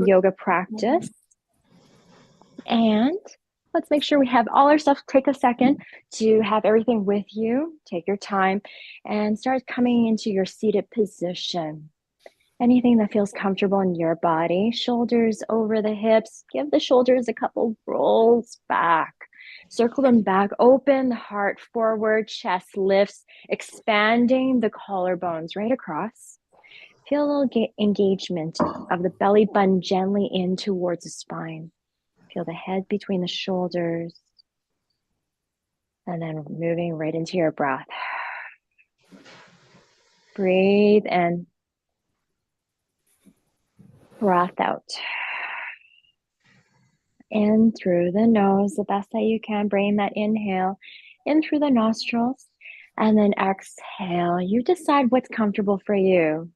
yoga practice. And let's make sure we have all our stuff. Take a second to have everything with you. Take your time and start coming into your seated position. Anything that feels comfortable in your body. Shoulders over the hips. Give the shoulders a couple rolls back. Circle them back. Open the heart forward. Chest lifts, expanding the collarbones right across. Feel a little engagement of the belly button gently in towards the spine. Feel the head between the shoulders. And then moving right into your breath. Breathe in. Breath out. In through the nose, the best that you can. Bring that inhale in through the nostrils. And then exhale. You decide what's comfortable for you.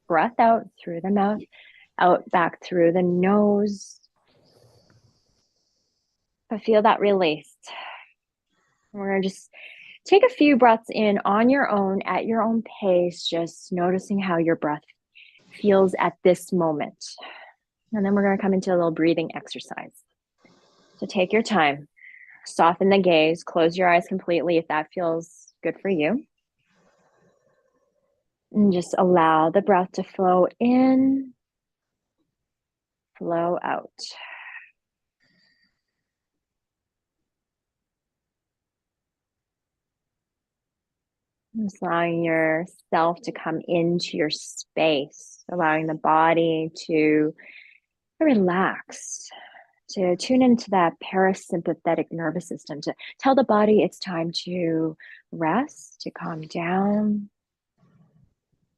Breath out through the mouth. Out back through the nose. But feel that release. We're going to just take a few breaths in on your own, at your own pace, just noticing how your breath feels at this moment. And then we're going to come into a little breathing exercise. So take your time, soften the gaze, close your eyes completely if that feels good for you. And just allow the breath to flow in, flow out. Just allowing yourself to come into your space, allowing the body to relax, to tune into that parasympathetic nervous system, to tell the body it's time to rest, to calm down.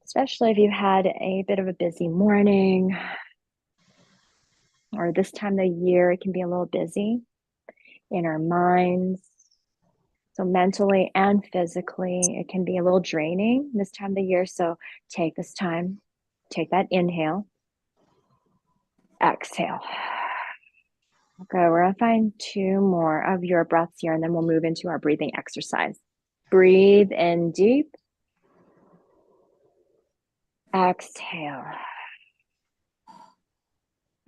Especially if you've had a bit of a busy morning, or this time of the year, it can be a little busy in our minds. So mentally and physically, it can be a little draining this time of the year. So take this time, take that inhale, exhale. Okay, we're gonna find 2 more of your breaths here, and then we'll move into our breathing exercise. Breathe in deep. Exhale.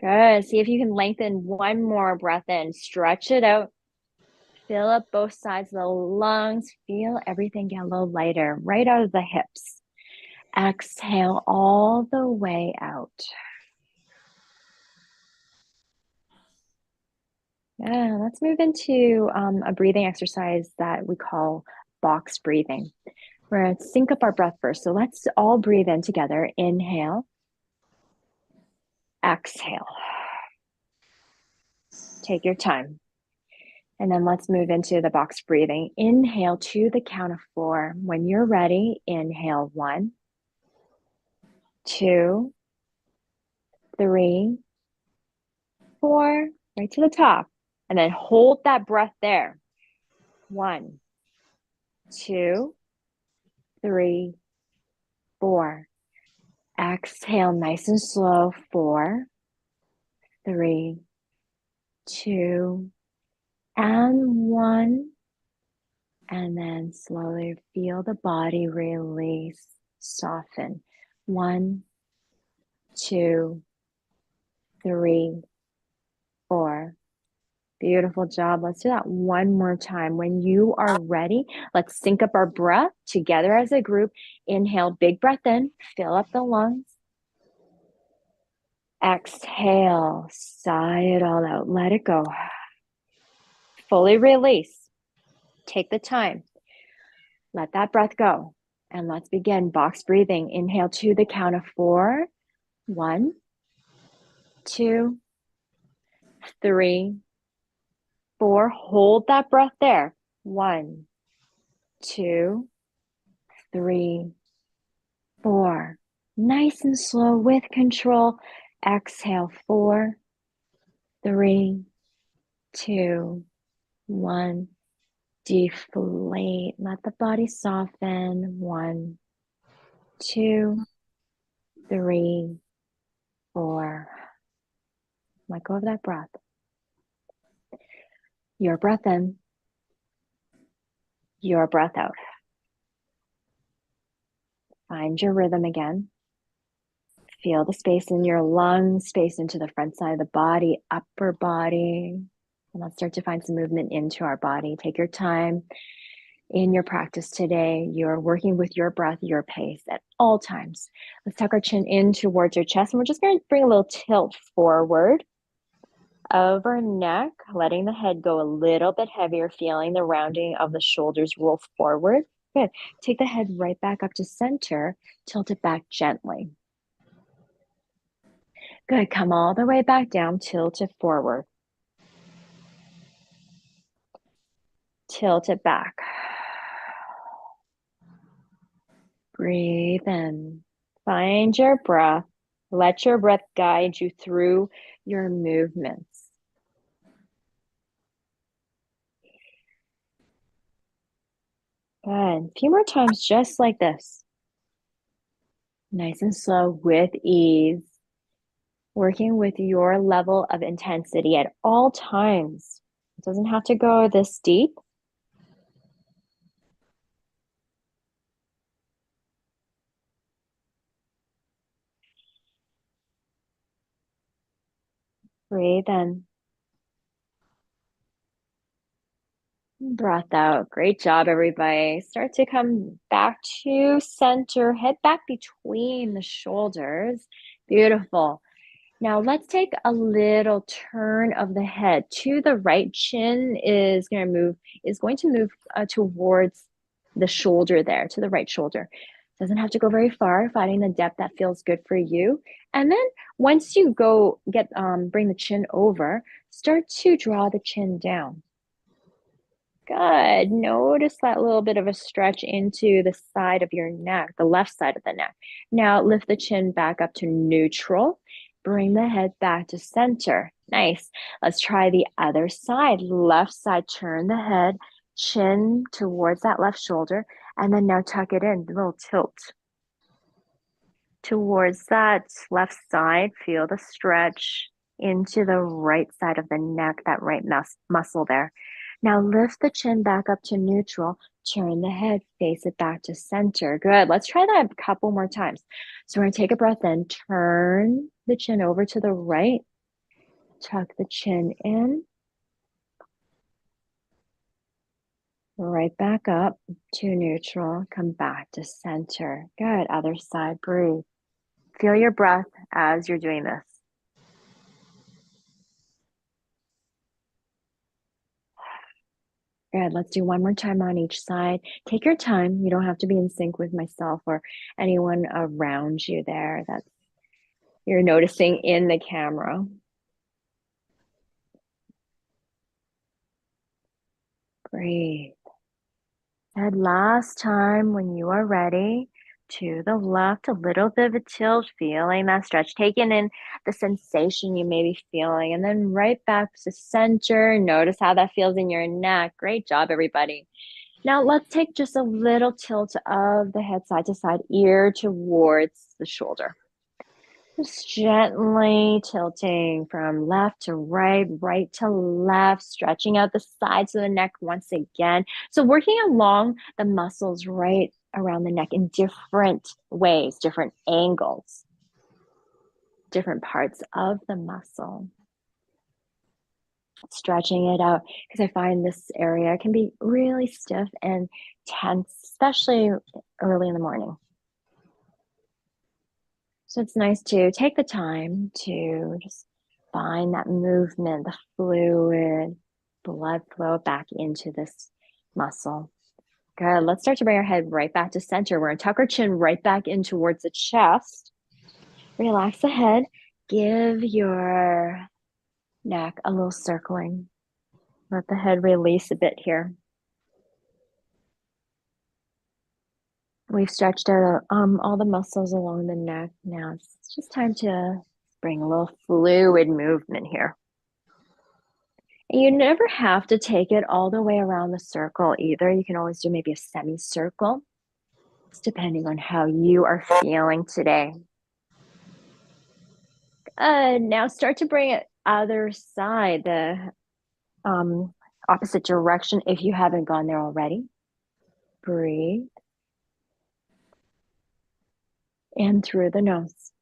Good. See if you can lengthen one more breath in. Stretch it out. Fill up both sides of the lungs. Feel everything get a little lighter, right out of the hips. Exhale all the way out. Yeah, let's move into a breathing exercise that we call box breathing. We're going to sync up our breath first. So let's all breathe in together. Inhale. Exhale. Take your time. And then let's move into the box breathing. Inhale to the count of 4. When you're ready, inhale 1, 2, 3, 4, right to the top. And then hold that breath there. 1, 2, 3, 4. Exhale nice and slow. 4, 3, 2, and 1. And then slowly feel the body release, soften. 1, 2, 3, 4. Beautiful job. Let's do that one more time. When you are ready, let's sync up our breath together as a group. Inhale, big breath in, fill up the lungs. Exhale, sigh it all out. Let it go. Fully release. Take the time. Let that breath go. And let's begin box breathing. Inhale to the count of 4. 1, 2, 3, 4. Hold that breath there. 1, 2, 3, 4. Nice and slow with control. Exhale. 4, 3, 2, 1. Deflate. Let the body soften. 1, 2, 3, 4. Let go of that breath. Your breath in. Your breath out. Find your rhythm again. Feel the space in your lungs, space into the front side of the body, upper body. And let's start to find some movement into our body. Take your time in your practice today. You're working with your breath, your pace at all times. Let's tuck our chin in towards your chest, and we're just going to bring a little tilt forward over neck, letting the head go a little bit heavier, feeling the rounding of the shoulders roll forward. Good. Take the head right back up to center, tilt it back gently. Good. Come all the way back down, tilt it forward. Tilt it back. Breathe in. Find your breath. Let your breath guide you through your movements. Good. A few more times just like this. Nice and slow with ease. Working with your level of intensity at all times. It doesn't have to go this deep. Breathe in. Breath out. Great job, everybody. Start to come back to center. Head back between the shoulders. Beautiful. Now let's take a little turn of the head to the right. Chin is going to move towards the shoulder there, to the right shoulder. Doesn't have to go very far, finding the depth that feels good for you. And then once you bring the chin over, start to draw the chin down. Good. Notice that little bit of a stretch into the side of your neck, the left side of the neck. Now lift the chin back up to neutral. Bring the head back to center. Nice. Let's try the other side. Left side, turn the head, chin towards that left shoulder, and then now tuck it in, a little tilt towards that left side. Feel the stretch into the right side of the neck, that right muscle there. Now lift the chin back up to neutral, turn the head, face it back to center. Good. Let's try that a couple more times. So we're going to take a breath in, turn the chin over to the right, tuck the chin in, right back up to neutral, come back to center. Good. Other side, breathe. Feel your breath as you're doing this. Good. Let's do one more time on each side. Take your time. You don't have to be in sync with myself or anyone around you there that you're noticing in the camera. Breathe. And last time when you are ready, to the left, a little bit of a tilt, feeling that stretch, taking in the sensation you may be feeling, and then right back to center. Notice how that feels in your neck. Great job, everybody. Now let's take just a little tilt of the head side to side, ear towards the shoulder. Just gently tilting from left to right, right to left, stretching out the sides of the neck once again. So working along the muscles right around the neck in different ways, different angles, different parts of the muscle. Stretching it out because I find this area can be really stiff and tense, especially early in the morning. So it's nice to take the time to just find that movement, the fluid, blood flow back into this muscle. Good. Let's start to bring our head right back to center. We're going to tuck our chin right back in towards the chest. Relax the head. Give your neck a little circling. Let the head release a bit here. We've stretched out all the muscles along the neck. Now it's just time to bring a little fluid movement here. And you never have to take it all the way around the circle either. You can always do maybe a semicircle. It's depending on how you are feeling today. Now start to bring it other side, the opposite direction if you haven't gone there already. Breathe in through the nose.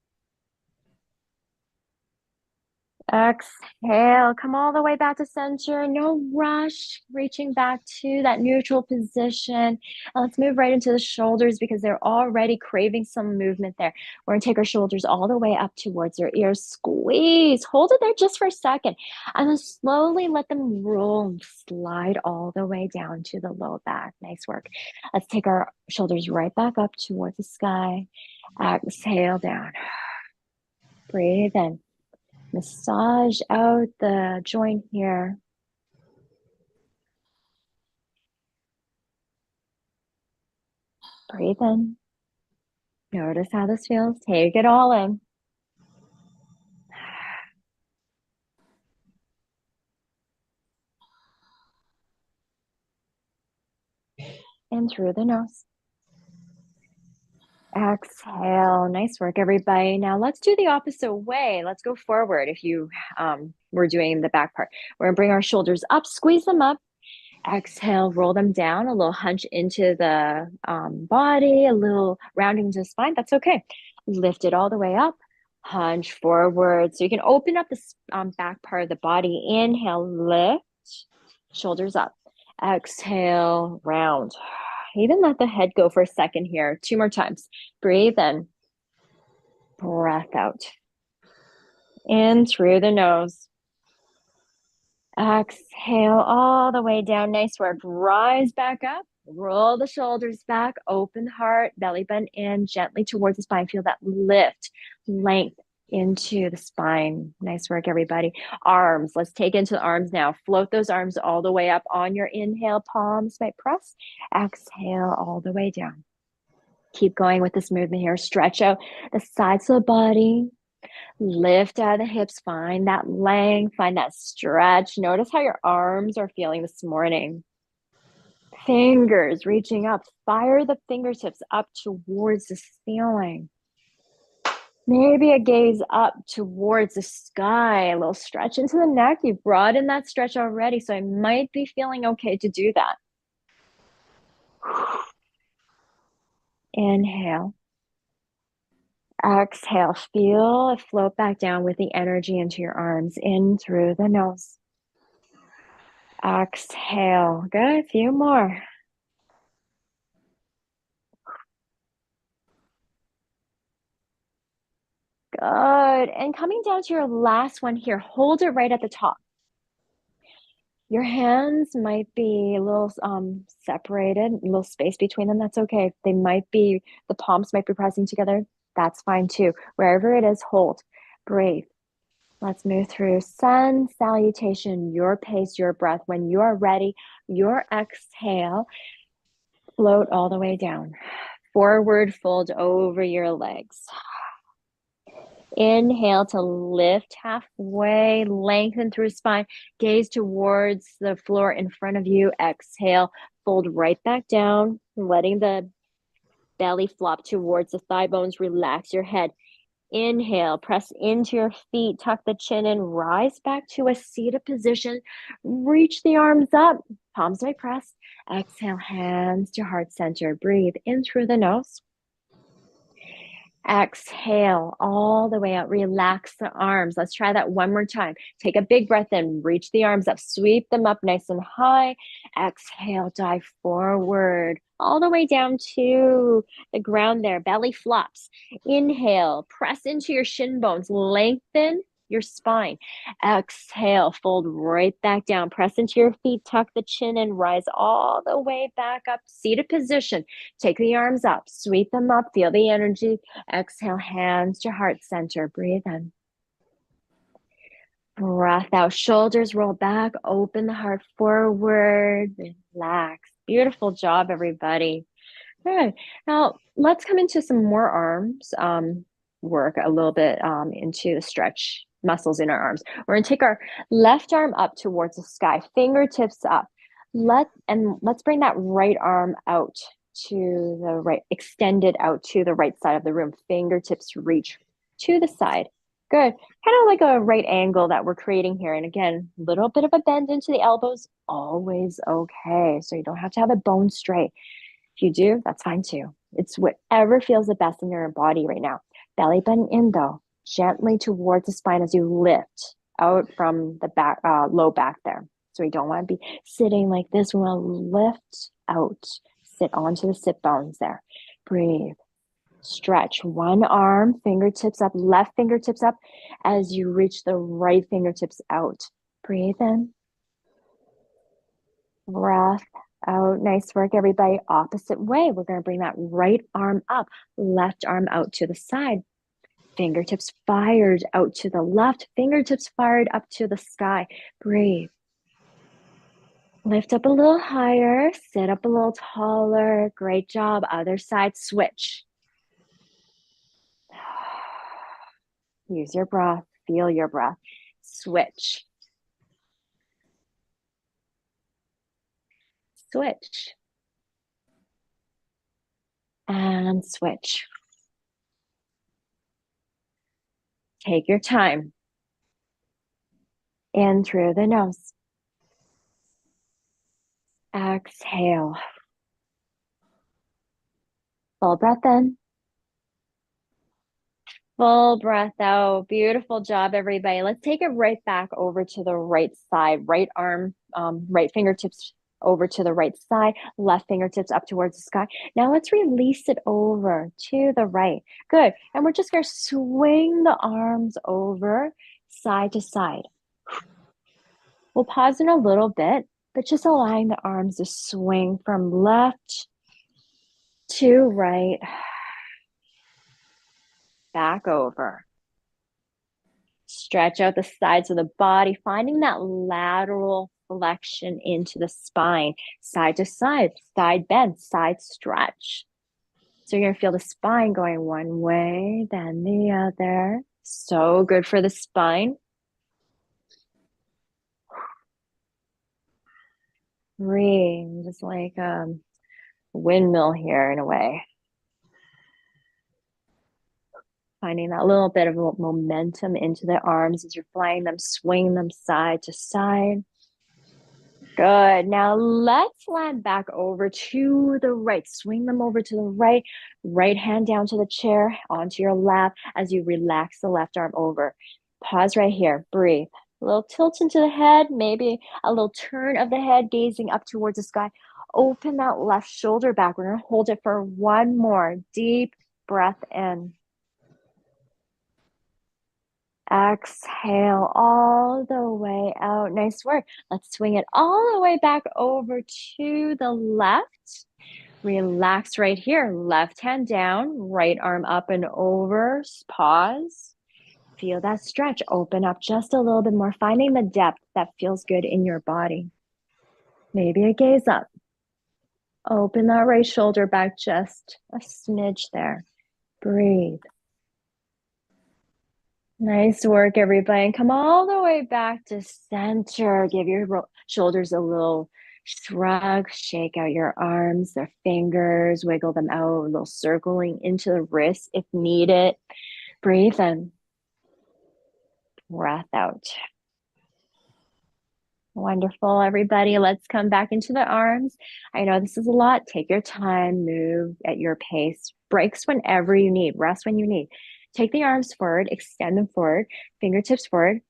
Exhale, come all the way back to center. No rush, reaching back to that neutral position. And let's move right into the shoulders because they're already craving some movement there. We're gonna take our shoulders all the way up towards our ears. Squeeze, hold it there just for a second. And then slowly let them roll and slide all the way down to the low back. Nice work. Let's take our shoulders right back up towards the sky. Exhale down. Breathe in. Massage out the joint here. Breathe in. Notice how this feels. Take it all in. In through the nose. Exhale. Nice work, everybody. Now let's do the opposite way. Let's go forward if you were doing the back part. We're going to bring our shoulders up, squeeze them up. Exhale, roll them down, a little hunch into the body, a little rounding to the spine. That's okay. Lift it all the way up, hunch forward. So you can open up the back part of the body. Inhale, lift, shoulders up. Exhale, round. Even let the head go for a second here. 2 more times. Breathe in. Breath out. In through the nose. Exhale all the way down. Nice work. Rise back up. Roll the shoulders back. Open the heart. Belly button in. Gently towards the spine. Feel that lift, length into the spine. Nice work, everybody. Arms. Let's take into the arms now. Float those arms all the way up on your inhale. Palms might press. Exhale all the way down. Keep going with this movement here. Stretch out the sides of the body. Lift out the hips. Find that length. Find that stretch. Notice how your arms are feeling this morning. Fingers reaching up. Fire the fingertips up towards the ceiling. Maybe a gaze up towards the sky. A little stretch into the neck. You've brought in that stretch already, so I might be feeling okay to do that. Inhale. Exhale. Feel it float back down with the energy into your arms. In through the nose. Exhale. Good. A few more. Good. And coming down to your last one here, hold it right at the top. Your hands might be a little separated, a little space between them. That's okay. They might be, the palms might be pressing together. That's fine too. Wherever it is, hold. Breathe. Let's move through sun salutation, your pace, your breath. When you are ready, your exhale, float all the way down. Forward fold over your legs. Inhale to lift halfway, lengthen through spine, gaze towards the floor in front of you. Exhale, fold right back down, letting the belly flop towards the thigh bones. Relax your head. Inhale, press into your feet, tuck the chin in, rise back to a seated position. Reach the arms up, palms might press. Exhale, hands to heart center. Breathe in through the nose. Exhale all the way out. Relax the arms. Let's try that one more time. Take a big breath in. Reach the arms up. Sweep them up nice and high. Exhale, dive forward all the way down to the ground there. Belly flops. Inhale, press into your shin bones. Lengthen your spine. Exhale, fold right back down. Press into your feet. Tuck the chin and rise all the way back up. Seated position. Take the arms up. Sweep them up. Feel the energy. Exhale, hands to heart center. Breathe in. Breath out. Shoulders roll back. Open the heart forward. Relax. Beautiful job, everybody. Good. Now, let's come into some more arms work a little bit into the stretch muscles in our arms. We're going to take our left arm up towards the sky, fingertips up. Let's bring that right arm out to the right, extended out to the right side of the room. Fingertips reach to the side. Good. Kind of like a right angle that we're creating here. And again, a little bit of a bend into the elbows, always okay. So you don't have to have it bone straight. If you do, that's fine too. It's whatever feels the best in your body right now. Belly button in though, gently towards the spine as you lift out from the back, low back there. So we don't want to be sitting like this. We want to lift out, sit onto the sit bones there. Breathe. Stretch one arm, fingertips up, left fingertips up as you reach the right fingertips out. Breathe in. Breath out. Nice work, everybody. Opposite way. We're going to bring that right arm up, left arm out to the side. Fingertips fired out to the left, fingertips fired up to the sky. Breathe. Lift up a little higher, sit up a little taller. Great job. Other side, switch. Use your breath, feel your breath. Switch. Switch. And switch. Take your time. In through the nose. Exhale. Full breath in. Full breath out. Beautiful job, everybody. Let's take it right back over to the right side. Right arm, right fingertips over to the right side. Left fingertips up towards the sky. Now let's release it over to the right. Good. And we're just going to swing the arms over side to side. We'll pause in a little bit, but just allowing the arms to swing from left to right. Back over. Stretch out the sides of the body, finding that lateral flexion into the spine, side to side bend, side stretch. So you're going to feel the spine going one way, then the other. So good for the spine. Breathe, just like a windmill here in a way. Finding that little bit of momentum into the arms as you're flying them, swing them side to side. Good. Now let's land back over to the right. Swing them over to the right. Right hand down to the chair, onto your lap as you relax the left arm over. Pause right here. Breathe. A little tilt into the head, maybe a little turn of the head, gazing up towards the sky. Open that left shoulder back. We're going to hold it for one more deep breath in. Exhale all the way out. Nice work. Let's swing it all the way back over to the left. Relax right here. Left hand down, right arm up and over. Pause. Feel that stretch. Open up just a little bit more, finding the depth that feels good in your body. Maybe a gaze up. Open that right shoulder back just a smidge there. Breathe. Nice work, everybody. And come all the way back to center. Give your shoulders a little shrug. Shake out your arms, their fingers, wiggle them out, a little circling into the wrists if needed. Breathe in. Breath out. Wonderful, everybody. Let's come back into the arms. I know this is a lot. Take your time. Move at your pace. Breaks whenever you need. Rest when you need. Take the arms forward, extend them forward, fingertips forward,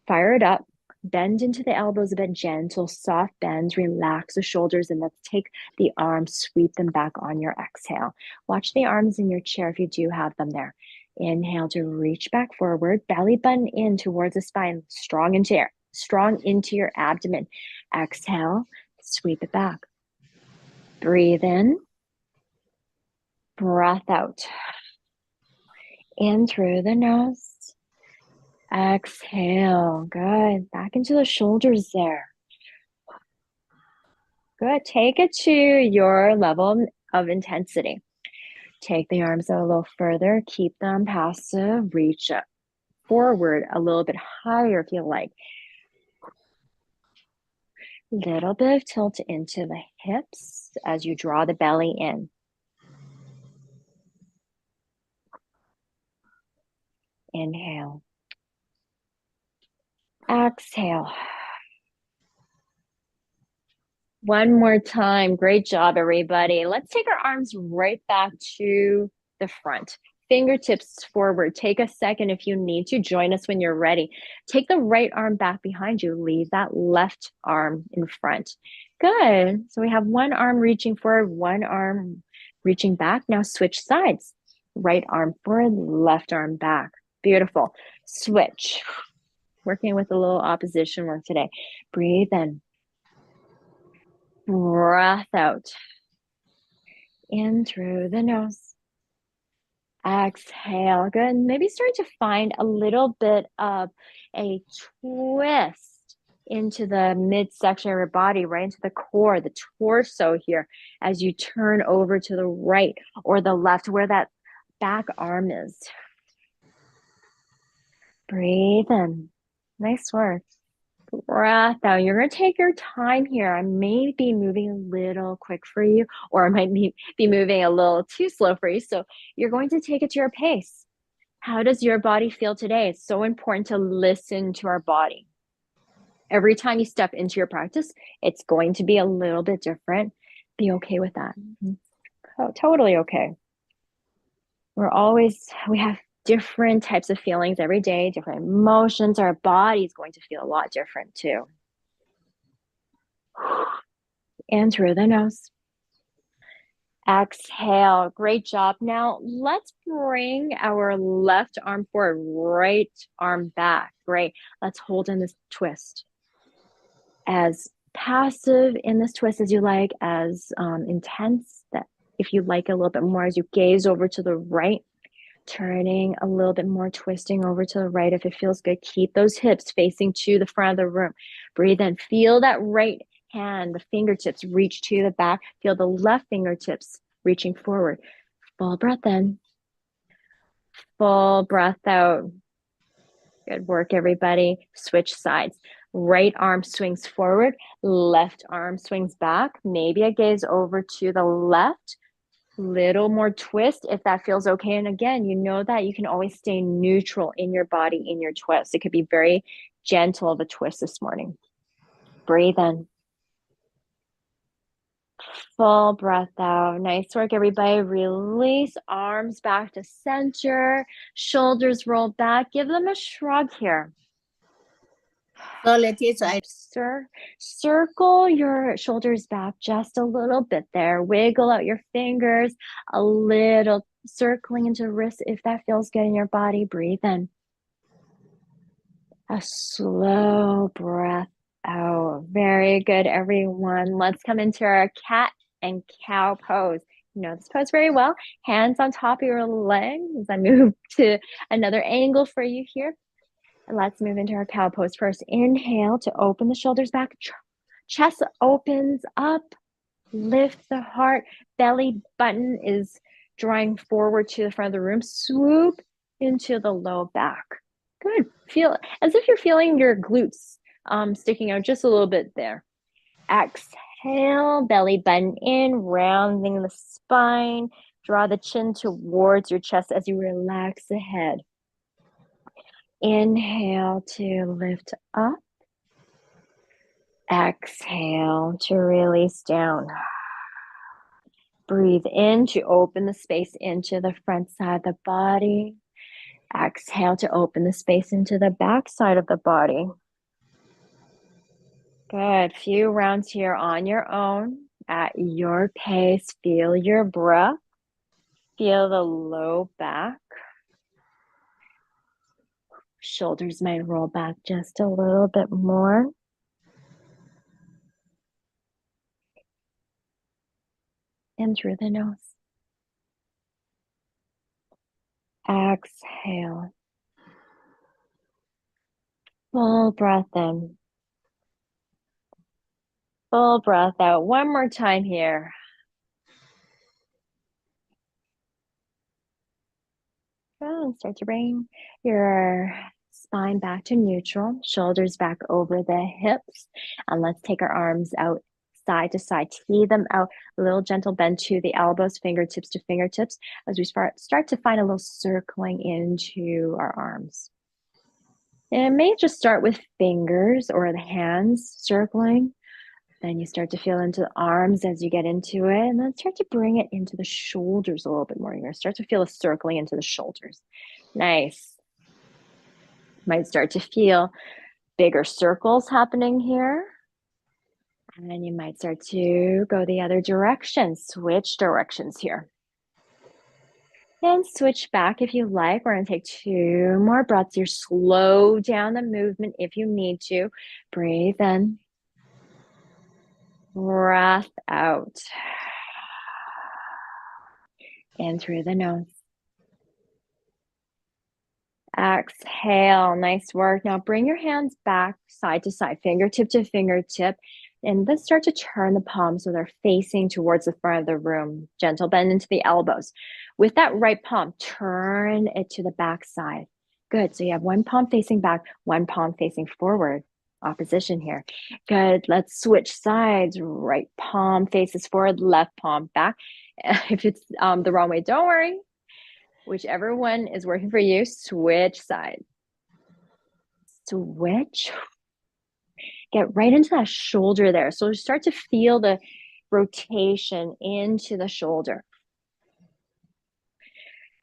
fire it up, bend into the elbows a bit, gentle, soft bends, relax the shoulders, and let's take the arms, sweep them back on your exhale. Watch the arms in your chair if you do have them there. Inhale to reach back forward, belly button in towards the spine, strong into your abdomen. Exhale, sweep it back. Breathe in, breath out. In through the nose. Exhale. Good. Back into the shoulders there. Good. Take it to your level of intensity. Take the arms a little further. Keep them passive. Reach up forward a little bit higher if you like. Little bit of tilt into the hips as you draw the belly in. Inhale. Exhale. One more time. Great job, everybody. Let's take our arms right back to the front. fingertips forward. Take a second if you need to. Join us when you're ready. Take the right arm back behind you. Leave that left arm in front. Good. So we have one arm reaching forward, one arm reaching back. Now switch sides. Right arm forward, left arm back. Beautiful. Switch. Working with a little opposition work today. Breathe in. Breath out. In through the nose. Exhale. Good. Maybe start to find a little bit of a twist into the midsection of your body, right into the core, the torso here, as you turn over to the right or the left, where that back arm is. Breathe in. Nice work. Breath out. You're going to take your time here. I may be moving a little quick for you, or I might be moving a little too slow for you. So you're going to take it to your pace. How does your body feel today? It's so important to listen to our body. Every time you step into your practice, it's going to be a little bit different. Be okay with that. Oh, totally okay. We have different types of feelings every day, different emotions. Our body is going to feel a lot different too. And through the nose. Exhale. Great job. Now let's bring our left arm forward, right arm back. Great. Let's hold in this twist. As passive in this twist as you like, as intense, that if you like a little bit more, as you gaze over to the right, turning a little bit more, twisting over to the right if it feels good. Keep those hips facing to the front of the room. Breathe in. Feel that right hand, the fingertips reach to the back. Feel the left fingertips reaching forward. Full breath in. Full breath out. Good work, everybody. Switch sides. Right arm swings forward. Left arm swings back. Maybe a gaze over to the left. Little more twist if that feels okay. And again, you know that you can always stay neutral in your body, in your twist. It could be very gentle of a twist this morning. Breathe in. Full breath out. Nice work, everybody. Release arms back to center. Shoulders roll back. Give them a shrug here. Circle your shoulders back just a little bit there. Wiggle out your fingers, a little circling into the wrist if that feels good in your body. Breathe in. A slow breath out. Very good, everyone. Let's come into our cat and cow pose. You know this pose very well. Hands on top of your legs as I move to another angle for you here. And let's move into our cow pose first. Inhale to open the shoulders back. Chest opens up. Lift the heart. Belly button is drawing forward to the front of the room. Swoop into the low back. Good. Feel as if you're feeling your glutes sticking out just a little bit there. Exhale. Belly button in. Rounding the spine. Draw the chin towards your chest as you relax the head. Inhale to lift up. Exhale to release down. Breathe in to open the space into the front side of the body. Exhale to open the space into the back side of the body. Good. Few rounds here on your own at your pace. Feel your breath. Feel the low back. Shoulders might roll back just a little bit more. In through the nose. Exhale. Full breath in. Full breath out. One more time here. And start to bring your spine back to neutral, shoulders back over the hips. And let's take our arms out side to side, tee them out, a little gentle bend to the elbows, fingertips to fingertips, as we start to find a little circling into our arms. And it may just start with fingers or the hands circling. Then you start to feel into the arms as you get into it, and then start to bring it into the shoulders a little bit more. You're going to start to feel a circling into the shoulders. Nice. Might start to feel bigger circles happening here. And then you might start to go the other direction, switch directions here. And switch back if you like. We're going to take 2 more breaths here. Slow down the movement if you need to. Breathe in. Breath out. In through the nose. Exhale. Nice work. Now bring your hands back side to side, fingertip to fingertip. And let's start to turn the palms so they're facing towards the front of the room. Gentle bend into the elbows. With that right palm, turn it to the back side. Good. So you have one palm facing back, one palm facing forward. Opposition here. Good. Let's switch sides. Right palm faces forward, left palm back. If it's the wrong way, don't worry. Whichever one is working for you, switch sides. Switch. Get right into that shoulder there. So start to feel the rotation into the shoulder.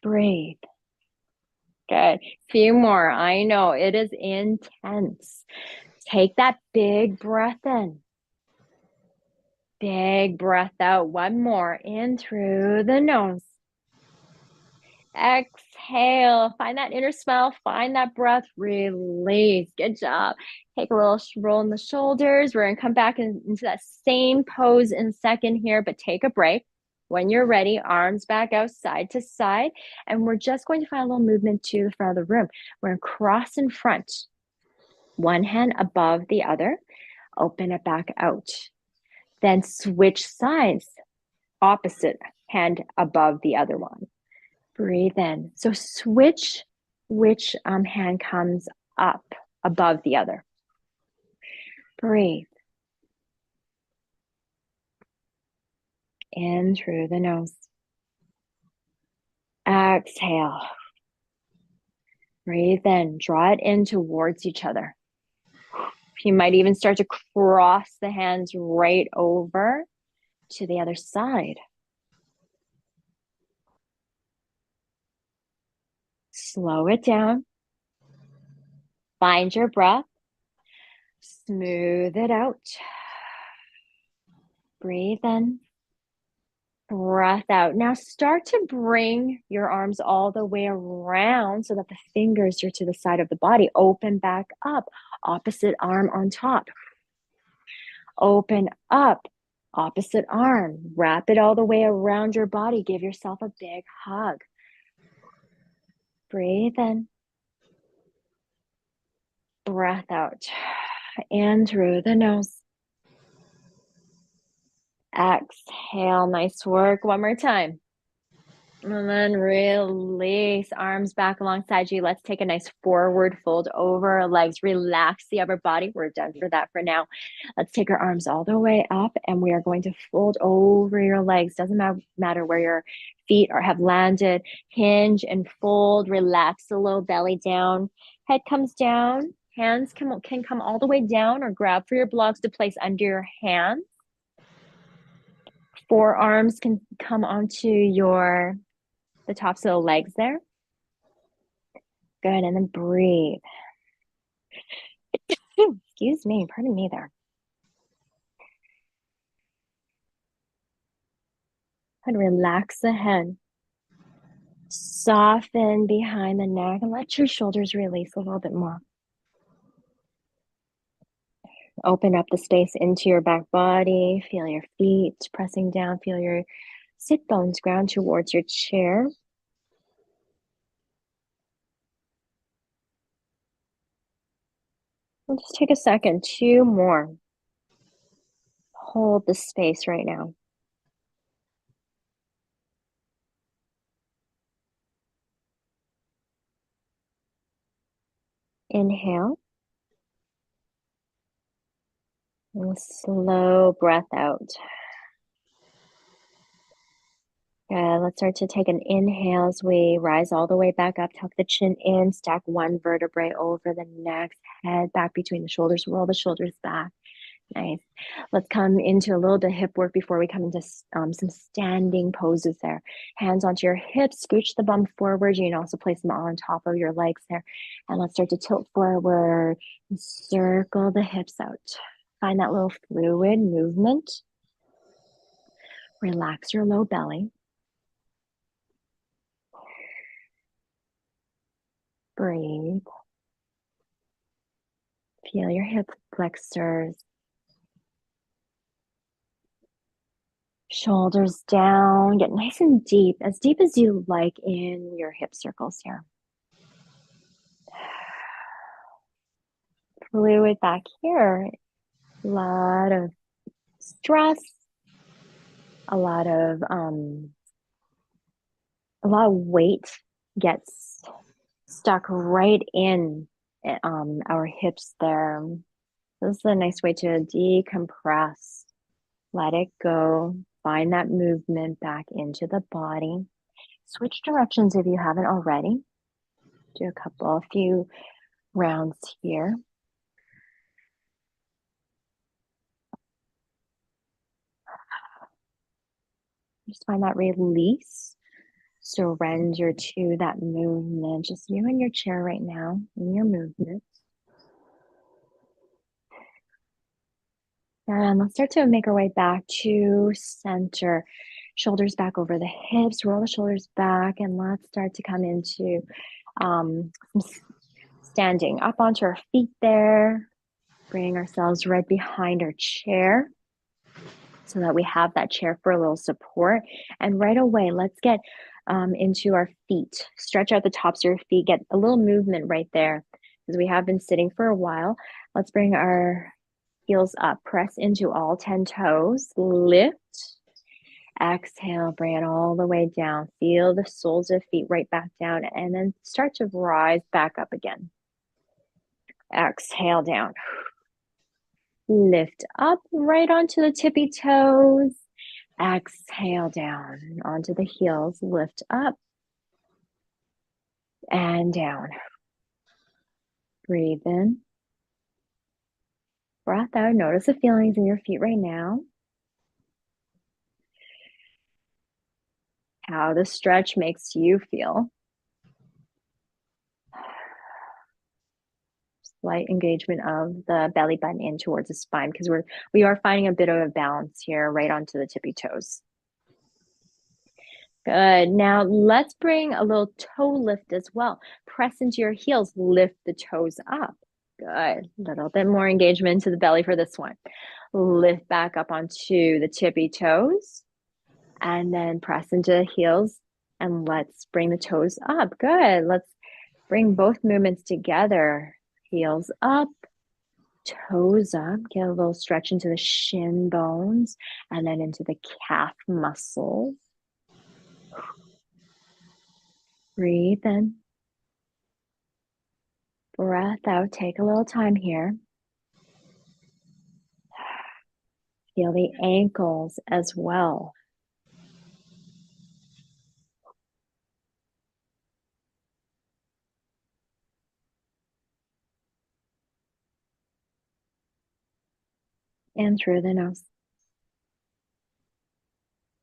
Breathe. Good. Few more. I know it is intense. Take that big breath in. Big breath out. One more. In through the nose. Exhale. Find that inner smile. Find that breath. Release. Good job. Take a little roll in the shoulders. We're going to come back into that same pose in a second here, but take a break. When you're ready, arms back out side to side. And we're just going to find a little movement to the front of the room. We're going to cross in front. One hand above the other. Open it back out. Then switch sides. Opposite hand above the other one. Breathe in. So switch which hand comes up above the other. Breathe. In through the nose. Exhale. Breathe in. Draw it in towards each other. You might even start to cross the hands right over to the other side. Slow it down. Find your breath. Smooth it out. Breathe in. Breath out. Now start to bring your arms all the way around so that the fingers are to the side of the body. Open back up. Opposite arm on top. Open up. Opposite arm. Wrap it all the way around your body. Give yourself a big hug. Breathe in. Breath out. In through the nose. Exhale. Nice work. One more time. And then release. Arms back alongside you. Let's take a nice forward fold over our legs. Relax the upper body. We're done for that for now. Let's take our arms all the way up and we are going to fold over your legs. Doesn't matter where your feet have landed. Hinge and fold. Relax the low belly down. Head comes down. Hands can come all the way down or grab for your blocks to place under your hands. Forearms can come onto the tops of the legs there. Good, and then breathe. Excuse me, pardon me there. And relax the head. Soften behind the neck and let your shoulders release a little bit more. Open up the space into your back body. Feel your feet pressing down. Feel your sit bones ground towards your chair. We'll just take a second. 2 more. Hold the space right now. Inhale. And slow breath out. Good. Let's start to take an inhale as we rise all the way back up. Tuck the chin in. Stack one vertebrae over the next. Head back between the shoulders. Roll the shoulders back. Nice. Let's come into a little bit of hip work before we come into some standing poses there. Hands onto your hips, scooch the bum forward. You can also place them on top of your legs there. And let's start to tilt forward and circle the hips out. Find that little fluid movement. Relax your low belly. Breathe. Feel your hip flexors. Shoulders down. Get nice and deep as you like in your hip circles here. Fluid back here. A lot of stress. A lot of weight gets stuck right in our hips there. This is a nice way to decompress. Let it go. Find that movement back into the body. Switch directions if you haven't already. Do a few rounds here. Just find that release. Surrender to that movement. Just you in your chair right now, in your movement. And let's start to make our way back to center. Shoulders back over the hips, roll the shoulders back, and let's start to come into standing up onto our feet there. Bring ourselves right behind our chair so that we have that chair for a little support. And right away, let's get into our feet. Stretch out the tops of your feet, get a little movement right there because we have been sitting for a while. Let's bring our heels up, press into all 10 toes, lift, exhale, bring it all the way down. Feel the soles of feet right back down and then start to rise back up again. Exhale down. Lift up right onto the tippy toes. Exhale down onto the heels. Lift up and down. Breathe in. Breath out. Notice the feelings in your feet right now. How the stretch makes you feel. Slight engagement of the belly button in towards the spine because we are finding a bit of a balance here right onto the tippy toes. Good. Now let's bring a little toe lift as well. Press into your heels, lift the toes up. Good. A little bit more engagement to the belly for this one. Lift back up onto the tippy toes and then press into the heels and let's bring the toes up. Good. Let's bring both movements together. Heels up, toes up. Get a little stretch into the shin bones and then into the calf muscles. Breathe in. Breath out. Take a little time here. Feel the ankles as well. And through the nose.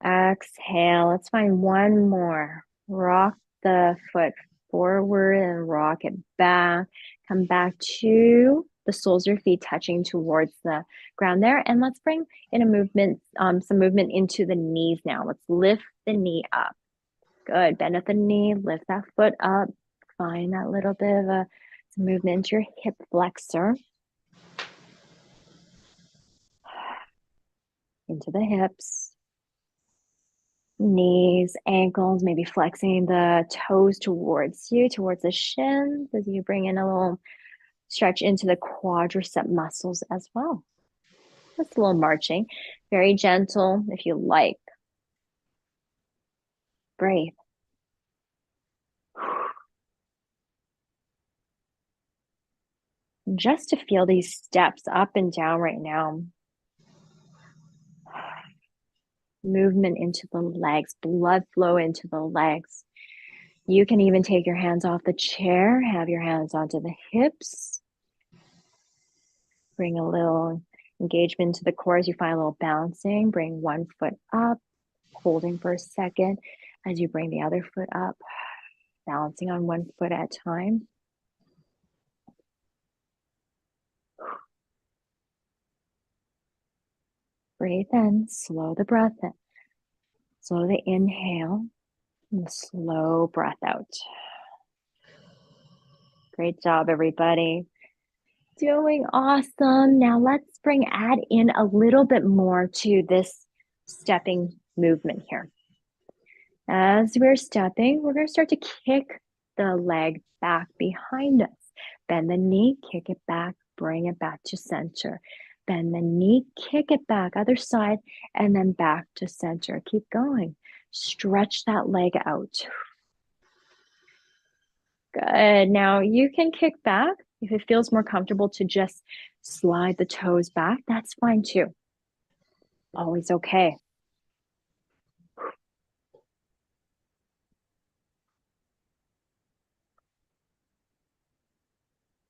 Exhale. Let's find one more. Rock the foot forward and rock it back. Come back to the soles of your feet touching towards the ground there. And let's bring in a movement, some movement into the knees now. Let's lift the knee up. Good. Bend at the knee, lift that foot up. Find that little bit of some movement into your hip flexor. Into the hips, knees, ankles, maybe flexing the toes towards you, towards the shins as you bring in a little stretch into the quadricep muscles as well. Just a little marching, very gentle if you like. Breathe. Just to feel these steps up and down right now. Movement into the legs, blood flow into the legs. You can even take your hands off the chair, have your hands onto the hips. Bring a little Engagement to the core as you find a little bouncing. Bring one foot up, holding for a second as you bring the other foot up, balancing on one foot at a time. Breathe in, slow the breath in. Slow the inhale and slow breath out. Great job, everybody. Doing awesome. Now let's add in a little bit more to this stepping movement here. As we're stepping, we're going to start to kick the leg back behind us. Bend the knee, kick it back, bring it back to center. Bend the knee, kick it back, other side, and then back to center. Keep going. Stretch that leg out. Good. Now you can kick back. If it feels more comfortable to just slide the toes back, that's fine too. Always okay.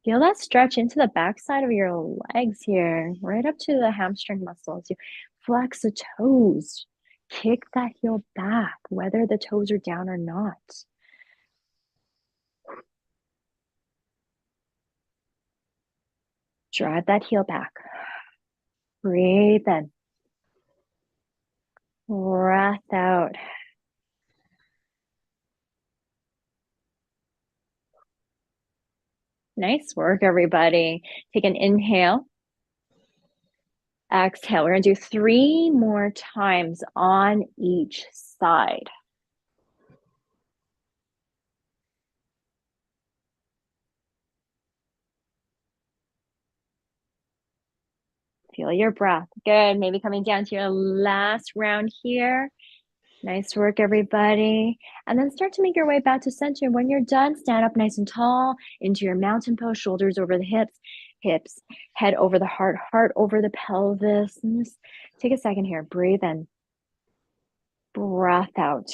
Feel that stretch into the backside of your legs here, right up to the hamstring muscles. You flex the toes, kick that heel back, whether the toes are down or not. Drive that heel back. Breathe in. Breath out. Nice work, everybody. Take an inhale. Exhale. We're going to do 3 more times on each side. Feel your breath. Good. Maybe coming down to your last round here. Nice work, everybody. And then start to make your way back to center. When you're done, stand up nice and tall into your mountain pose, shoulders over the hips, head over the heart over the pelvis. And just take a second here. Breathe in. Breath out.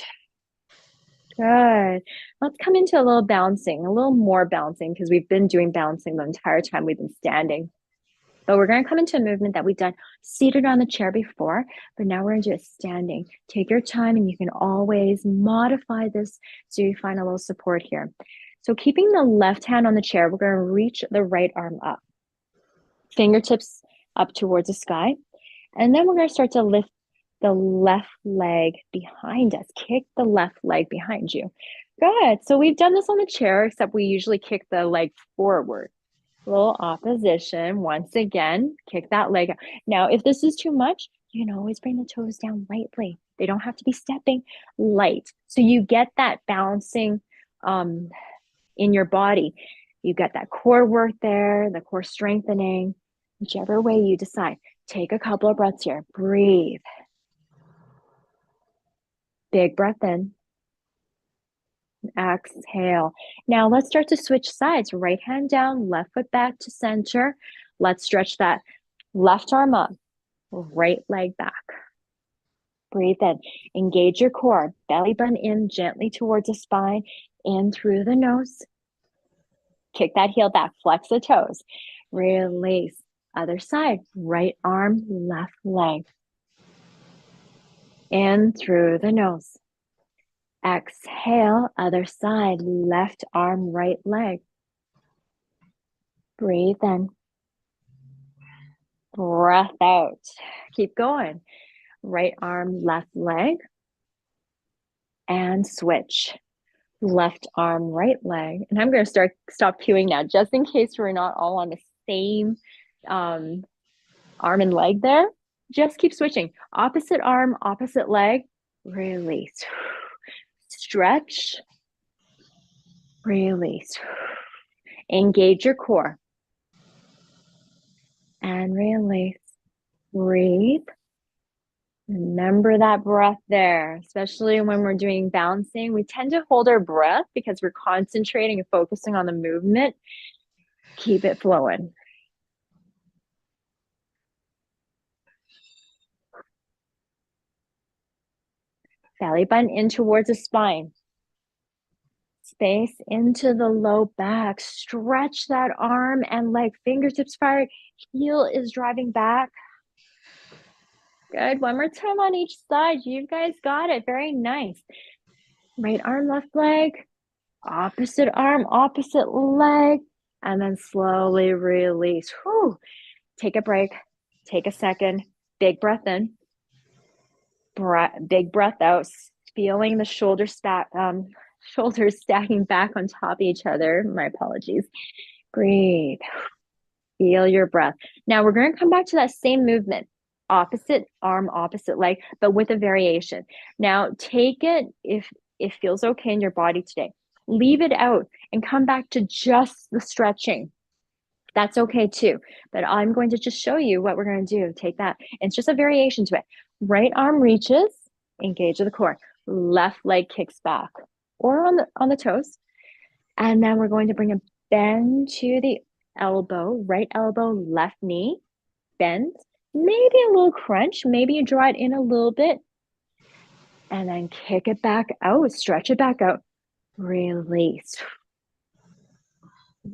Good. Let's come into a little bouncing, a little more bouncing, because we've been doing bouncing the entire time we've been standing. But we're going to come into a movement that we've done seated on the chair before, but now we're going to do it standing. Take your time, and you can always modify this so you find a little support here. So keeping the left hand on the chair, we're going to reach the right arm up. Fingertips up towards the sky. And then we're going to start to lift the left leg behind us. Kick the left leg behind you. Good. So we've done this on the chair, except we usually kick the leg forward. Little opposition. Once again, kick that leg out. Now, if this is too much, you can always bring the toes down lightly. They don't have to be stepping, light. So you get that balancing in your body. You get that core work there, the core strengthening, whichever way you decide. Take a couple of breaths here. Breathe. Big breath in. Exhale. Now let's start to switch sides. Right hand down, left foot back to center. Let's stretch that left arm up, right leg back. Breathe in. Engage your core. Belly button in gently towards the spine. In through the nose. Kick that heel back. Flex the toes. Release. Other side. Right arm, left leg. In through the nose. Exhale, other side, left arm, right leg. Breathe in. Breath out. Keep going. Right arm, left leg. And switch. Left arm, right leg. And I'm going to stop cueing now, just in case we're not all on the same arm and leg there. Just keep switching. Opposite arm, opposite leg. Release. Stretch. Release. Engage your core. And release. Breathe. Remember that breath there, especially when we're doing bouncing. We tend to hold our breath because we're concentrating and focusing on the movement. Keep it flowing. Belly button in towards the spine. Space into the low back. Stretch that arm and leg. Fingertips fired. Heel is driving back. Good. One more time on each side. You guys got it. Very nice. Right arm, left leg, opposite arm, opposite leg, and then slowly release. Whew. Take a break. Take a second. Big breath in. Big breath out. Feeling the shoulders stacking back on top of each other. My apologies. Breathe. Feel your breath. Now we're going to come back to that same movement. Opposite arm, opposite leg, but with a variation. Now take it if it feels okay in your body today. Leave it out and come back to just the stretching. That's okay too. But I'm going to just show you what we're going to do. Take that. It's just a variation to it. Right arm reaches, engage the core. Left leg kicks back or on the toes. And then we're going to bring a bend to the elbow, right elbow, left knee, bend, maybe a little crunch, maybe you draw it in a little bit, and then kick it back out, stretch it back out, release.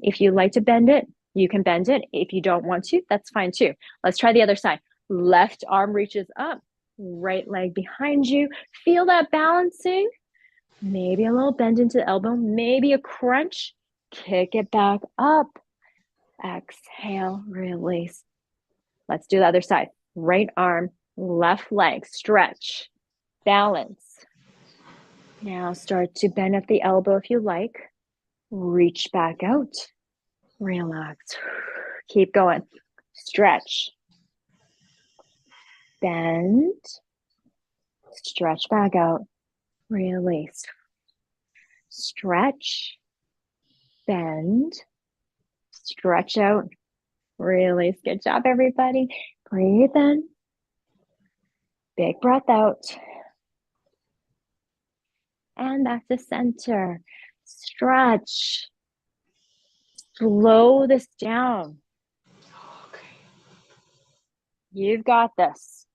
If you like to bend it, you can bend it. If you don't want to, that's fine too. Let's try the other side. Left arm reaches up, right leg behind you. Feel that balancing. Maybe a little bend into the elbow, maybe a crunch. Kick it back up. Exhale, release. Let's do the other side. Right arm, left leg, stretch, balance. Now start to bend at the elbow if you like. Reach back out. Relax. Keep going. Stretch. Bend. Stretch back out. Release. Stretch. Bend. Stretch out. Release. Good job, everybody. Breathe in. Big breath out. And back to center. Stretch. Slow this down. Okay. You've got this.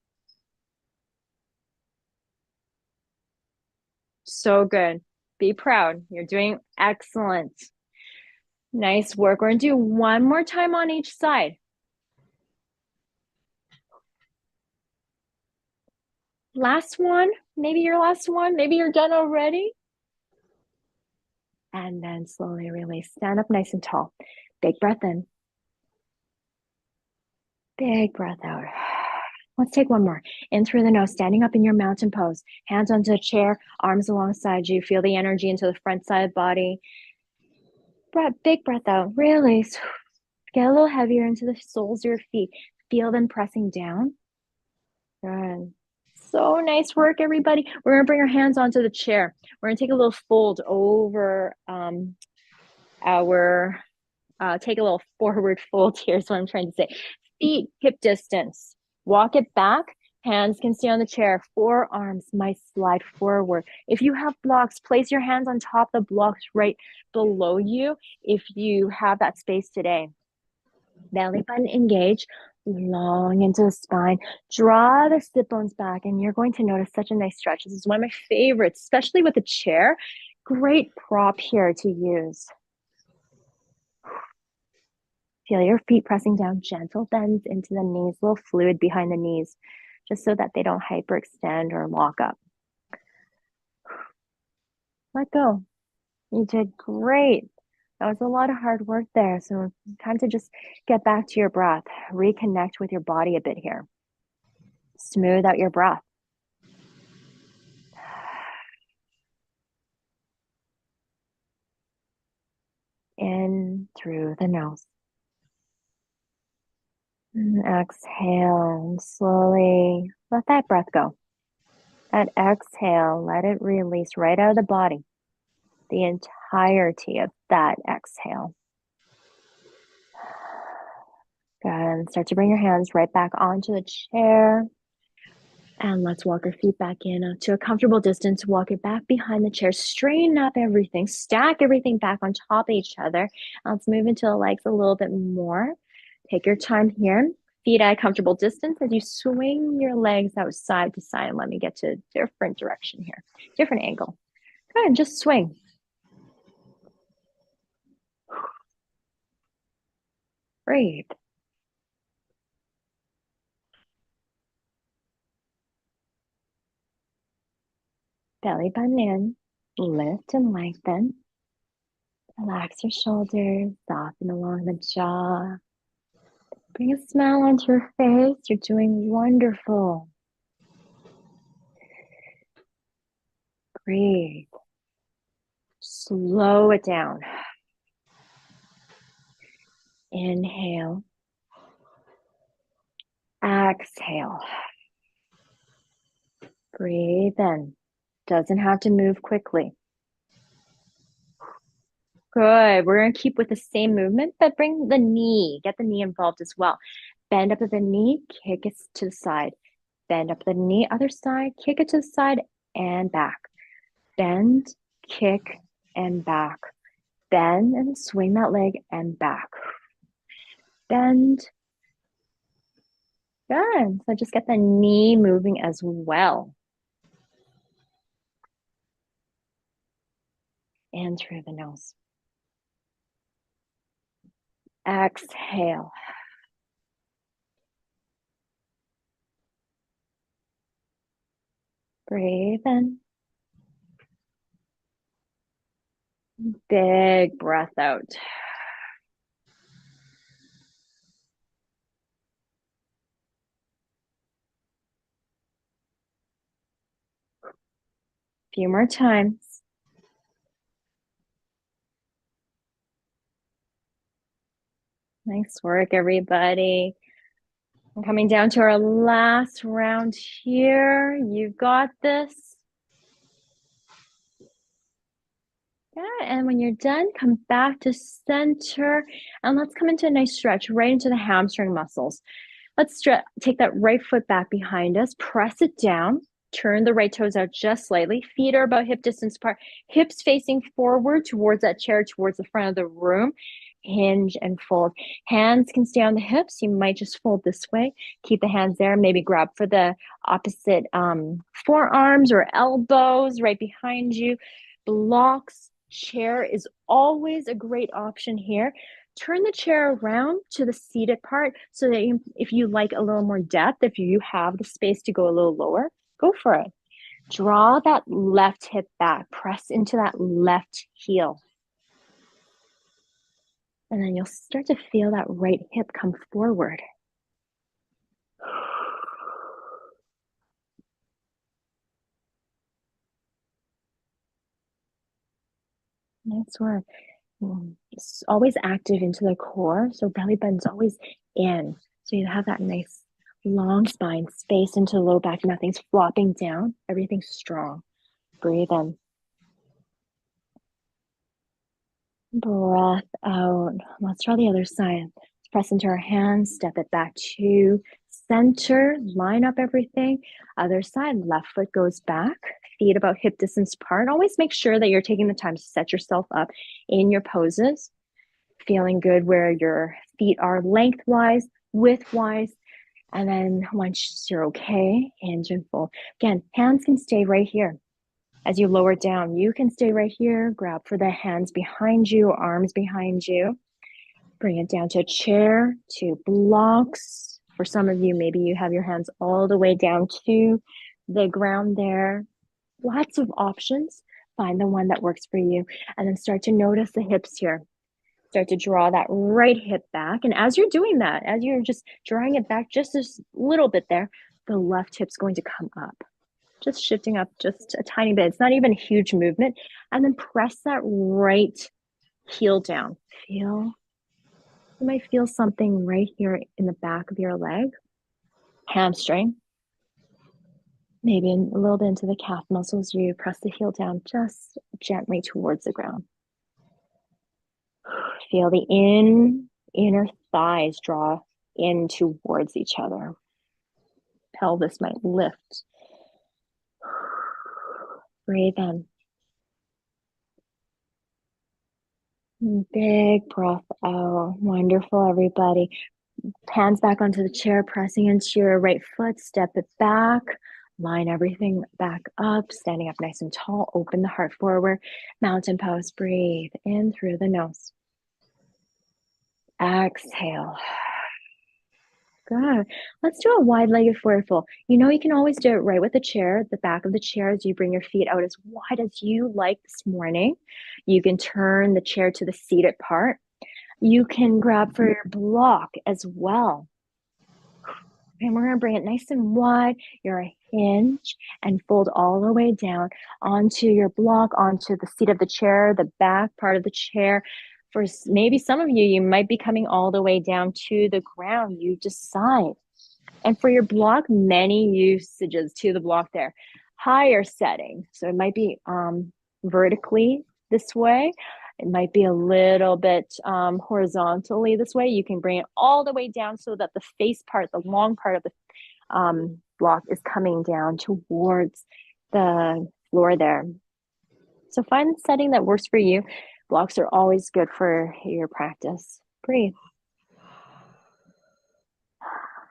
So good. Be proud. You're doing excellent. Nice work. We're going to do one more time on each side. Last one. Maybe your last one. Maybe you're done already. And then slowly release. Stand up nice and tall. Big breath in. Big breath out. Let's take one more. In through the nose, standing up in your mountain pose. Hands onto a chair, arms alongside you. Feel the energy into the front side of the body. Big breath out. Release. Get a little heavier into the soles of your feet. Feel them pressing down. Good. So nice work, everybody. We're going to bring our hands onto the chair. We're going to take a little fold over take a little forward fold here is what I'm trying to say. Feet hip distance. Walk it back. Hands can stay on the chair. Forearms might slide forward. If you have blocks, place your hands on top of the blocks right below you if you have that space today. Belly button engage, long into the spine. Draw the sit bones back, and you're going to notice such a nice stretch. This is one of my favorites, especially with a chair. Great prop here to use. Feel your feet pressing down, gentle bends into the knees, a little fluid behind the knees, just so that they don't hyperextend or lock up. Let go. You did great. That was a lot of hard work there. So time to just get back to your breath. Reconnect with your body a bit here. Smooth out your breath. In through the nose. And exhale. Slowly let that breath go. That exhale, let it release right out of the body. The entirety of that exhale. Good. And start to bring your hands right back onto the chair. And let's walk our feet back in to a comfortable distance. Walk it back behind the chair. Straighten up everything. Stack everything back on top of each other. Let's move into the legs a little bit more. Take your time here. Feet at a comfortable distance as you swing your legs out side to side. Let me get to a different direction here. Different angle. Good. Just swing. Breathe. Belly button in, lift and lengthen. Relax your shoulders, soften along the jaw. Bring a smile onto your face. You're doing wonderful. Breathe. Slow it down. Inhale. Exhale. Breathe in. Doesn't have to move quickly. Good. We're going to keep with the same movement, but bring the knee. Get the knee involved as well. Bend up at the knee, kick it to the side. Bend up the knee, other side, kick it to the side and back. Bend, kick, and back. Bend and swing that leg and back. Bend. Good. So just get the knee moving as well. And through the nose. Exhale. Breathe in. Big breath out. Few more times. Nice work, everybody. We're coming down to our last round here. You've got this. Yeah, and when you're done, come back to center and let's come into a nice stretch right into the hamstring muscles. Let's take that right foot back behind us, press it down, turn the right toes out just slightly. Feet are about hip distance apart, hips facing forward towards that chair, towards the front of the room. Hinge and fold. Hands can stay on the hips. You might just fold this way. Keep the hands there. Maybe grab for the opposite forearms or elbows right behind you. Blocks. Chair is always a great option here. Turn the chair around to the seated part so that if you like a little more depth, if you have the space to go a little lower, go for it. Draw that left hip back. Press into that left heel. And then you'll start to feel that right hip come forward. Nice work. It's always active into the core, so belly button's always in. So you have that nice long spine, space into the low back. Nothing's flopping down. Everything's strong. Breathe in. Breath out. Let's try the other side. Let's press into our hands, step it back to center, line up everything. Other side, left foot goes back, feet about hip distance apart. Always make sure that you're taking the time to set yourself up in your poses. Feeling good where your feet are lengthwise, widthwise. And then once you're okay, hinge and fold. Again, hands can stay right here. As you lower down, you can stay right here, grab for the hands behind you, arms behind you. Bring it down to a chair, to blocks. For some of you, maybe you have your hands all the way down to the ground there. Lots of options. Find the one that works for you. And then start to notice the hips here. Start to draw that right hip back. And as you're doing that, as you're just drawing it back just a little bit there, the left hip's going to come up. Just shifting up just a tiny bit. It's not even a huge movement. And then press that right heel down. You might feel something right here in the back of your leg, hamstring. Maybe a little bit into the calf muscles. You press the heel down just gently towards the ground. Feel the inner thighs draw in towards each other. Pelvis might lift. Breathe in. Big breath out. Wonderful, everybody. Hands back onto the chair, pressing into your right foot. Step it back. Line everything back up. Standing up nice and tall. Open the heart forward. Mountain pose. Breathe in through the nose. Exhale. Good. Let's do a wide-legged forward fold. You know, you can always do it right with the chair, the back of the chair, as you bring your feet out as wide as you like this morning. You can turn the chair to the seated part. You can grab for your block as well. And we're going to bring it nice and wide. You're a hinge and fold all the way down onto your block, onto the seat of the chair, the back part of the chair. For maybe some of you, you might be coming all the way down to the ground. You decide. And for your block, many usages to the block there. Higher setting. So it might be vertically this way. It might be a little bit horizontally this way. You can bring it all the way down so that the face part, the long part of the block is coming down towards the floor there. So find the setting that works for you. Blocks are always good for your practice. Breathe.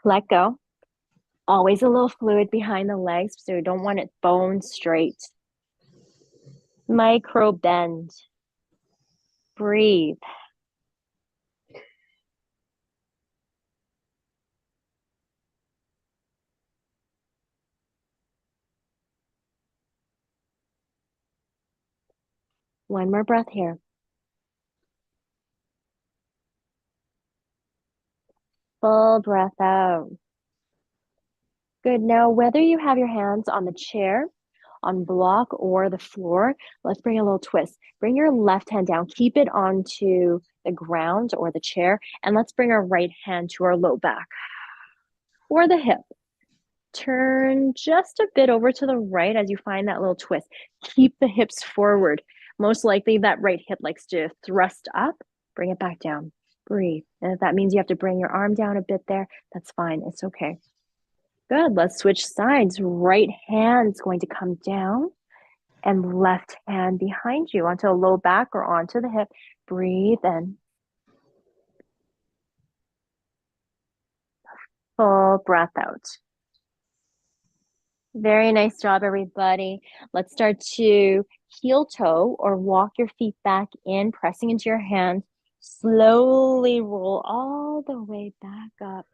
Let go. Always a little fluid behind the legs, so you don't want it bone straight. Micro bend. Breathe. One more breath here. Full breath out. Good. Now, whether you have your hands on the chair, on block, or the floor, let's bring a little twist. Bring your left hand down. Keep it onto the ground or the chair, and let's bring our right hand to our low back or the hip. Turn just a bit over to the right as you find that little twist. Keep the hips forward. Most likely that right hip likes to thrust up. Bring it back down. Breathe. And if that means you have to bring your arm down a bit there, that's fine. It's okay. Good. Let's switch sides. Right hand's going to come down and left hand behind you onto a low back or onto the hip. Breathe in. Full breath out. Very nice job, everybody. Let's start to heel toe or walk your feet back in, pressing into your hands. Slowly roll all the way back up.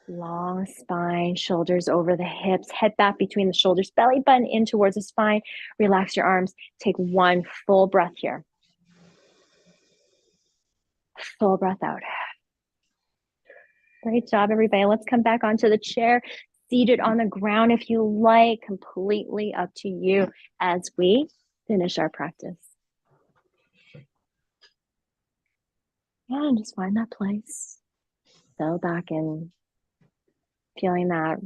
Long spine, shoulders over the hips, head back between the shoulders, belly button in towards the spine. Relax your arms. Take one full breath here. Full breath out. Great job, everybody. Let's come back onto the chair. Seated on the ground if you like, completely up to you as we finish our practice. And just find that place. Settle back in, feeling that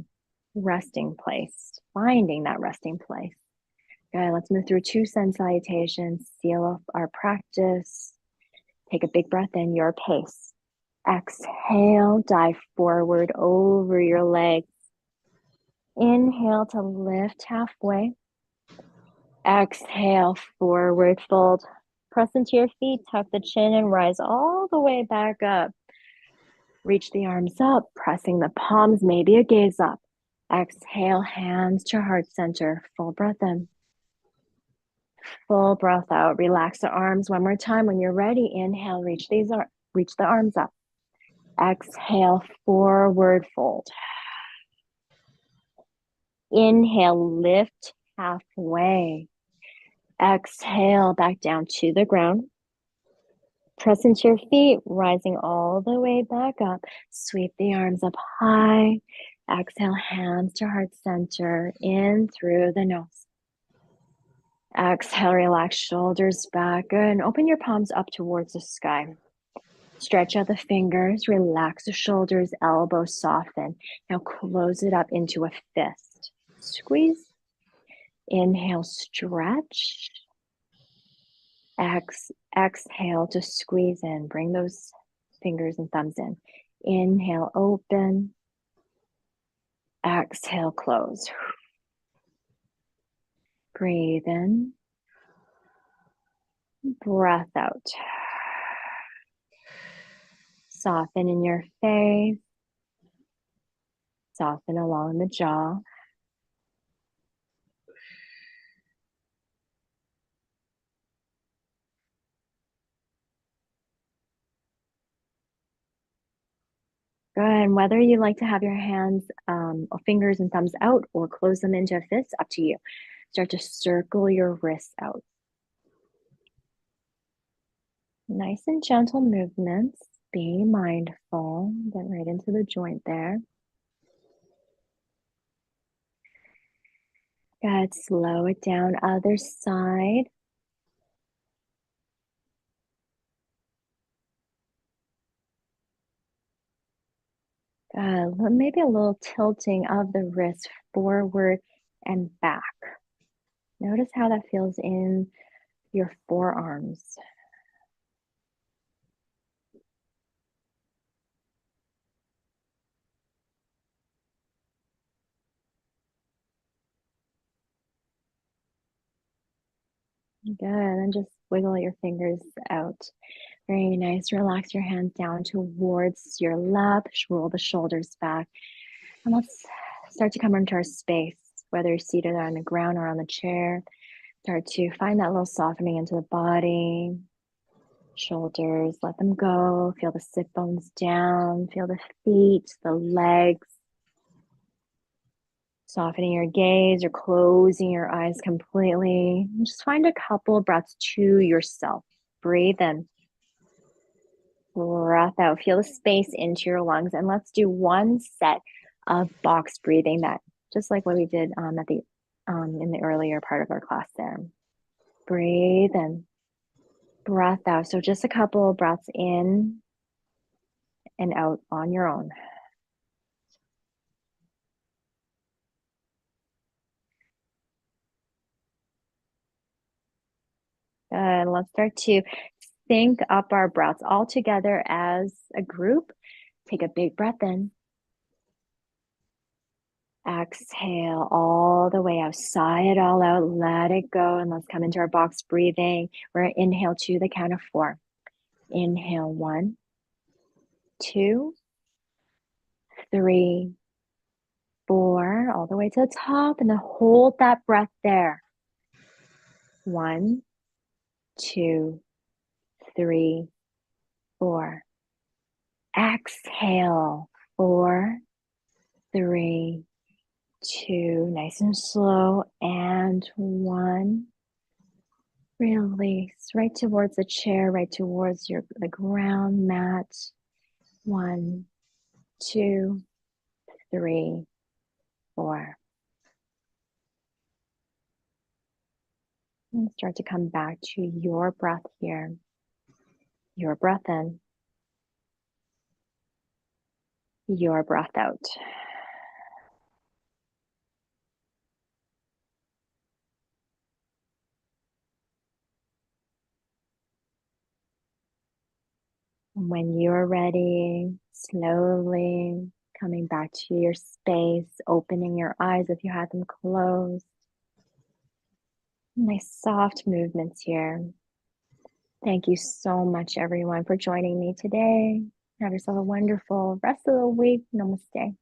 resting place, finding that resting place. Okay, let's move through 2 sun salutations, seal off our practice. Take a big breath in, your pace. Exhale, dive forward over your legs. Inhale to lift halfway. Exhale, forward fold. Press into your feet, tuck the chin, and rise all the way back up. Reach the arms up, pressing the palms, maybe a gaze up. Exhale, hands to heart center. Full breath in. Full breath out. Relax the arms one more time. When you're ready, inhale, reach the arms up. Exhale, forward fold. Inhale, lift halfway. Exhale, back down to the ground. Press into your feet, rising all the way back up. Sweep the arms up high. Exhale, hands to heart center, in through the nose. Exhale, relax shoulders back. Good. And open your palms up towards the sky. Stretch out the fingers, relax the shoulders, elbows soften. Now close it up into a fist. Squeeze. Inhale, stretch. Exhale to squeeze in. Bring those fingers and thumbs in. Inhale, open. Exhale, close. Breathe in. Breath out. Soften in your face. Soften along the jaw. Good. And whether you like to have your hands, or fingers and thumbs out or close them into a fist, up to you. Start to circle your wrists out. Nice and gentle movements. Be mindful. Get right into the joint there. Good. Slow it down. Other side. Good. Maybe a little tilting of the wrist forward and back. Notice how that feels in your forearms. Good. And just wiggle your fingers out. Very nice. Relax your hands down towards your lap. Roll the shoulders back. And let's start to come into our space, whether you're seated on the ground or on the chair. Start to find that little softening into the body. Shoulders, let them go. Feel the sit bones down. Feel the feet, the legs. Softening your gaze or closing your eyes completely. And just find a couple of breaths to yourself. Breathe in. Breath out. Feel the space into your lungs. And let's do one set of box breathing, that just like what we did at the in the earlier part of our class there. Breathe in. Breath out. So just a couple of breaths in and out on your own. Good. Let's start to sync up our breaths all together as a group. Take a big breath in. Exhale all the way out. Sigh it all out. Let it go. And let's come into our box breathing. We're going to inhale to the count of 4. Inhale 1, 2, 3, 4, all the way to the top. And then hold that breath there. 1, 2, 3, 4. Exhale. 4, 3, 2. Nice and slow. And 1. Release right towards the chair, right towards the ground mat. 1, 2, 3, 4. And start to come back to your breath here. Your breath in. Your breath out. When you're ready, slowly coming back to your space, opening your eyes if you had them closed. Nice soft movements here. Thank you so much, everyone, for joining me today. Have yourself a wonderful rest of the week. Namaste.